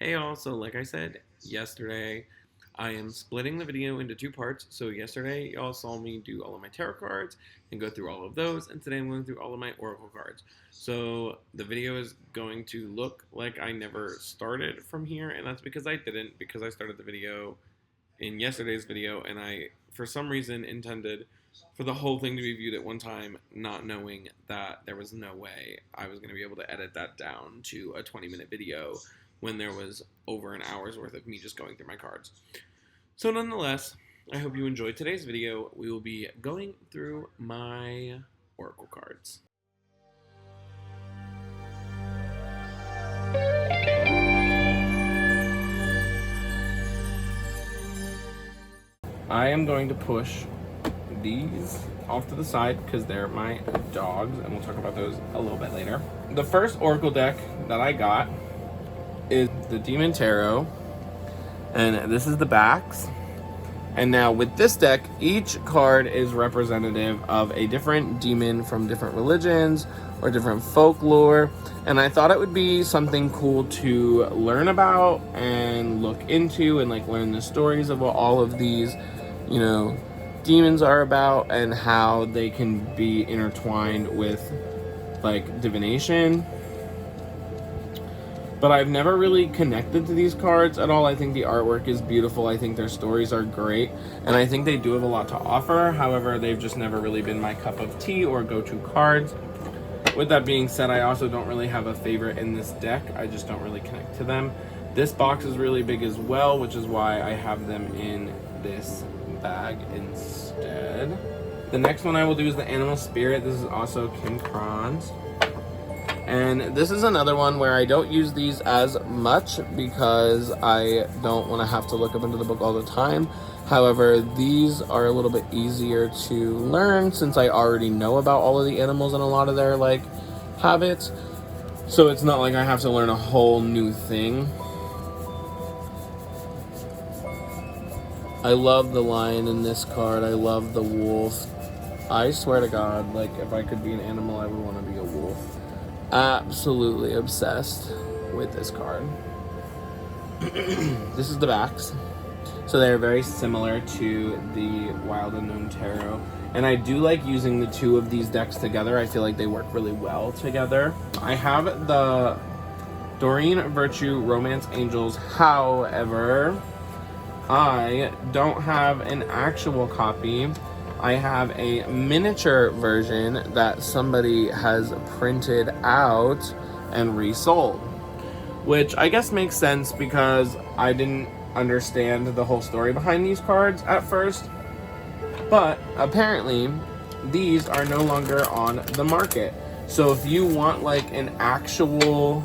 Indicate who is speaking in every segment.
Speaker 1: Hey all, so like I said yesterday, I am splitting the video into two parts. So yesterday y'all saw me do all of my tarot cards and go through all of those, and today I'm going through all of my oracle cards. So the video is going to look like I never started from here, and that's because I didn't, because I started the video in yesterday's video, and I, for some reason, intended for the whole thing to be viewed at one time, not knowing that there was no way I was going to be able to edit that down to a 20-minute video when there was over an hour's worth of me just going through my cards. So nonetheless, I hope you enjoyed today's video. We will be going through my oracle cards. I am going to push these off to the side because they're my dogs, and we'll talk about those a little bit later. The first oracle deck that I got is the Demon Tarot, and this is the backs. And now with this deck, each card is representative of a different demon from different religions or different folklore. And I thought it would be something cool to learn about and look into and like learn the stories of what all of these, demons are about and how they can be intertwined with like divination. But I've never really connected to these cards at all. I think the artwork is beautiful. I think their stories are great. And I think they do have a lot to offer. However, they've just never really been my cup of tea or go-to cards. With that being said, I also don't really have a favorite in this deck. I just don't really connect to them. This box is really big as well, which is why I have them in this bag instead. The next one I will do is the Animal Spirit. This is also Kim Kron's. And this is another one where I don't use these as much because I don't want to have to look up into the book all the time. However, these are a little bit easier to learn since I already know about all of the animals and a lot of their habits. So it's not like I have to learn a whole new thing. I love the lion in this card. I love the wolf. I swear to God, if I could be an animal, I would want to be a wolf. Absolutely obsessed with this card. This is the backs. So they're very similar to the Wild Unknown Tarot. And I do like using the two of these decks together. I feel like they work really well together. I have the Doreen Virtue Romance Angels. However, I don't have an actual copy. I have a miniature version that somebody has printed out and resold, which I guess makes sense because I didn't understand the whole story behind these cards at first. But apparently these are no longer on the market. So if you want an actual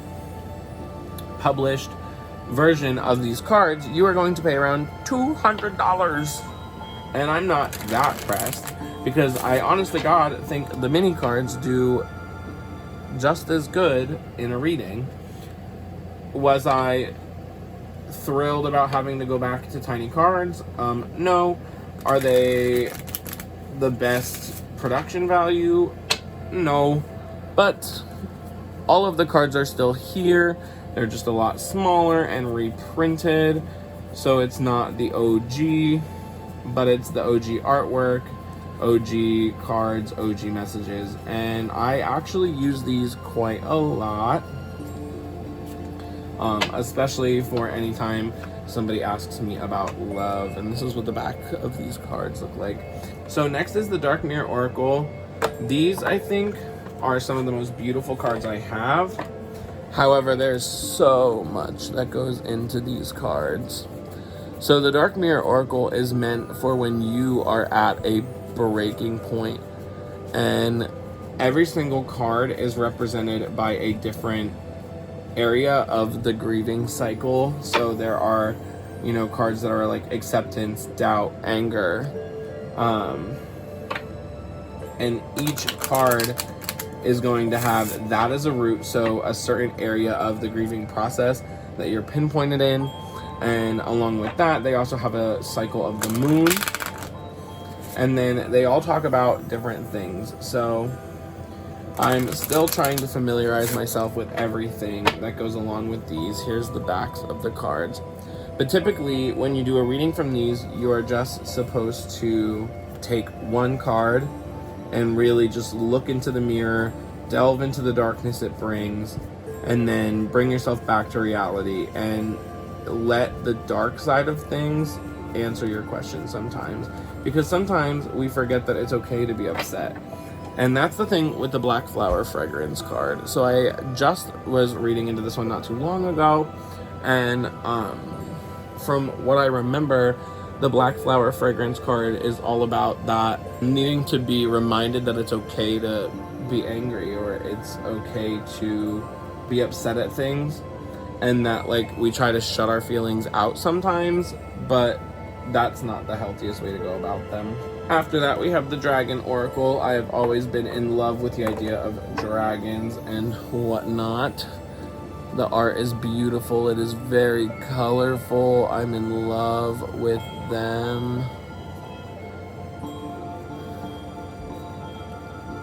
Speaker 1: published version of these cards, you are going to pay around $200. And I'm not that pressed because I honestly God think the mini cards do just as good in a reading. Was I thrilled about having to go back to tiny cards? No. Are they the best production value? No. But all of the cards are still here. They're just a lot smaller and reprinted. So it's not the OG, but it's the OG artwork, OG cards, OG messages, and I actually use these quite a lot, especially for any time somebody asks me about love, and this is what the back of these cards look like. So next is the Dark Mirror Oracle. These, I think, are some of the most beautiful cards I have. However, there's so much that goes into these cards. So the Dark Mirror Oracle is meant for when you are at a breaking point, and every single card is represented by a different area of the grieving cycle. So there are, cards that are like acceptance, doubt, anger, and each card is going to have that as a root. So a certain area of the grieving process that you're pinpointed in. And along with that, they also have a cycle of the moon. And then they all talk about different things. So I'm still trying to familiarize myself with everything that goes along with these. Here's the backs of the cards. But typically, when you do a reading from these, you are just supposed to take one card and really just look into the mirror, delve into the darkness it brings, and then bring yourself back to reality and let the dark side of things answer your questions sometimes. Because sometimes we forget that it's okay to be upset. And that's the thing with the Black Flower Fragrance card. So I just was reading into this one not too long ago, and from what I remember, the Black Flower Fragrance card is all about that needing to be reminded that it's okay to be angry, or it's okay to be upset at things, and that like we try to shut our feelings out sometimes, but that's not the healthiest way to go about them. After that, we have the Dragon Oracle. I have always been in love with the idea of dragons and whatnot. The art is beautiful. It is very colorful. I'm in love with them.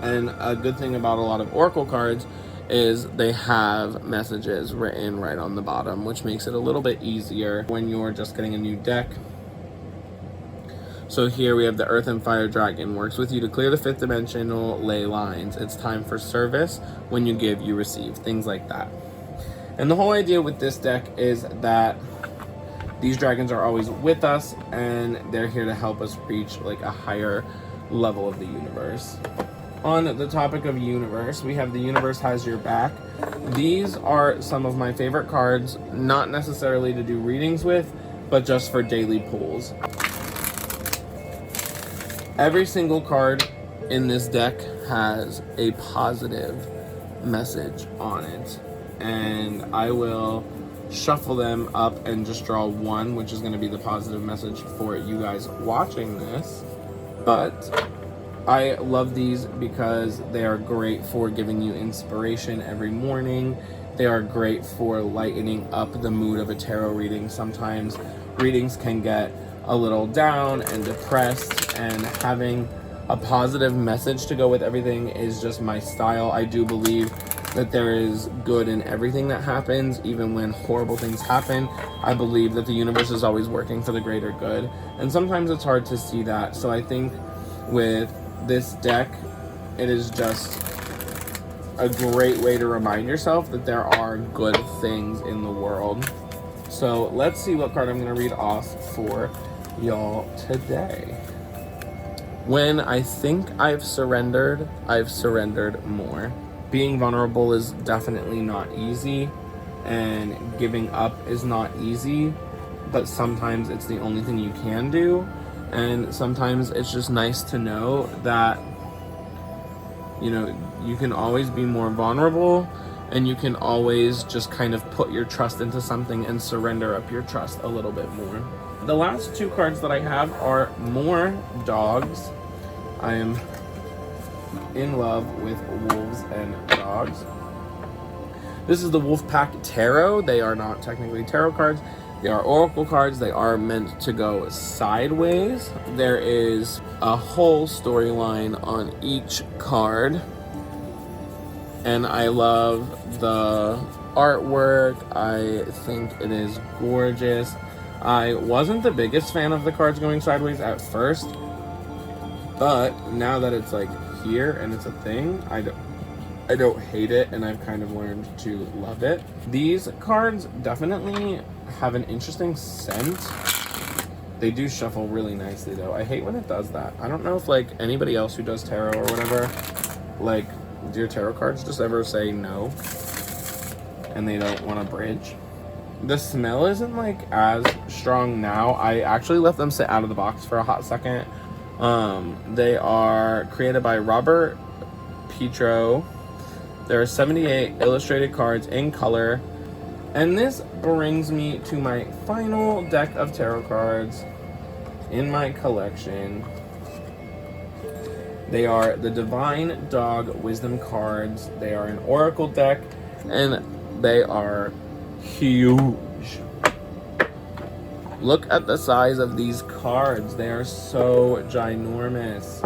Speaker 1: And a good thing about a lot of Oracle cards is they have messages written right on the bottom, which makes it a little bit easier when you're just getting a new deck. So here we have the Earth and Fire Dragon. Works with you to clear the 5th dimensional ley lines. It's time for service. When you give, you receive. Things like that. And the whole idea with this deck is that these dragons are always with us, and they're here to help us reach like a higher level of the universe. On the topic of universe, we have the Universe Has Your Back. These are some of my favorite cards, not necessarily to do readings with, but just for daily pulls. Every single card in this deck has a positive message on it, and I will shuffle them up and just draw one, which is going to be the positive message for you guys watching this. But I love these because they are great for giving you inspiration every morning. They are great for lightening up the mood of a tarot reading. Sometimes readings can get a little down and depressed, and having a positive message to go with everything is just my style. I do believe that there is good in everything that happens, even when horrible things happen. I believe that the universe is always working for the greater good, and sometimes it's hard to see that. So I think with this deck, it is just a great way to remind yourself that there are good things in the world. So let's see what card I'm going to read off for y'all today. When I think I've surrendered more. Being vulnerable is definitely not easy, and giving up is not easy, but sometimes it's the only thing you can do. And sometimes it's just nice to know that, you know, you can always be more vulnerable, and you can always just kind of put your trust into something and surrender up your trust a little bit more. The last two cards that I have are more dogs. I am in love with wolves and dogs. This is the Wolfpack Tarot. They are not technically tarot cards. They are oracle cards. They are meant to go sideways. There is a whole storyline on each card, and I love the artwork. I think it is gorgeous. I wasn't the biggest fan of the cards going sideways at first, but now that it's like here and it's a thing, I don't hate it, and I've kind of learned to love it. These cards definitely have an interesting scent. They do shuffle really nicely though. I hate when it does that. I don't know if like anybody else who does tarot or whatever, like, do your tarot cards just ever say no and they don't want to bridge? The smell isn't like as strong now. I actually let them sit out of the box for a hot second. They are created by Robert Petro. There are 78 illustrated cards in color. And this brings me to my final deck of tarot cards in my collection. They are the Divine Dog Wisdom cards. They are an oracle deck, and they are huge. Look at the size of these cards. They are so ginormous.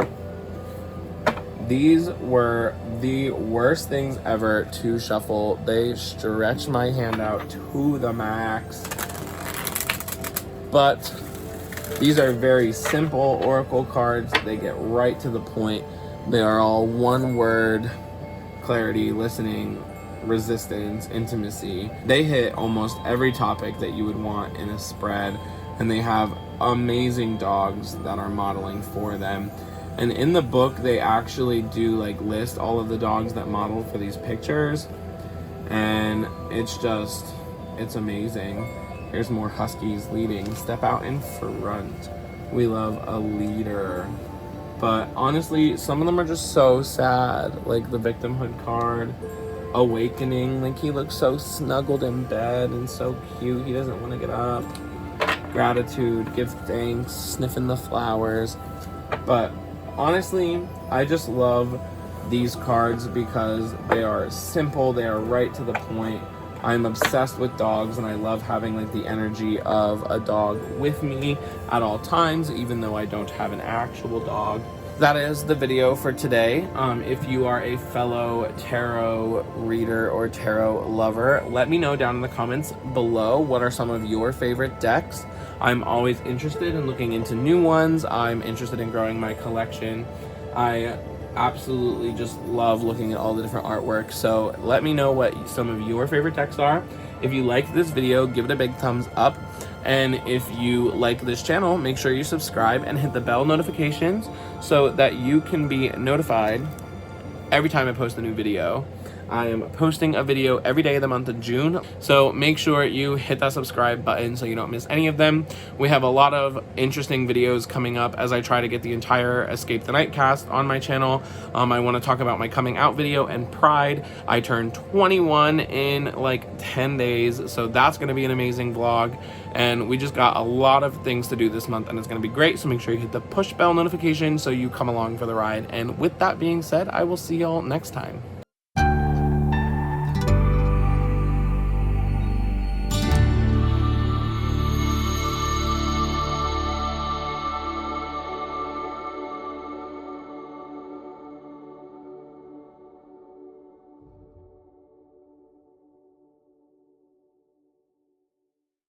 Speaker 1: These were the worst things ever to shuffle. They stretched my hand out to the max. But these are very simple oracle cards. They get right to the point. They are all one word: clarity, listening, resistance, intimacy. They hit almost every topic that you would want in a spread, and they have amazing dogs that are modeling for them. And in the book, they actually do like list all of the dogs that modeled for these pictures, and it's amazing. Here's more huskies leading. Step out in front. We love a leader. But honestly, some of them are just so sad. Like the victimhood card, awakening. Like he looks so snuggled in bed and so cute. He doesn't want to get up. Gratitude, give thanks, sniffing the flowers. But honestly, I just love these cards because they are simple. They are right to the point. I'm obsessed with dogs, and I love having like the energy of a dog with me at all times, even though I don't have an actual dog. That is the video for today. If you are a fellow tarot reader or tarot lover, let me know down in the comments below what are some of your favorite decks. I'm always interested in looking into new ones. I'm interested in growing my collection. I absolutely just love looking at all the different artwork. So let me know what some of your favorite decks are. If you liked this video, give it a big thumbs up. And if you like this channel, make sure you subscribe and hit the bell notifications so that you can be notified every time I post a new video. I am posting a video every day of the month of June, so make sure you hit that subscribe button so you don't miss any of them. We have a lot of interesting videos coming up as I try to get the entire Escape the Night cast on my channel. I want to talk about my coming out video and Pride. I turned 21 in like 10 days, so that's going to be an amazing vlog. And we just got a lot of things to do this month, and it's going to be great, so make sure you hit the push bell notification so you come along for the ride. And with that being said, I will see y'all next time.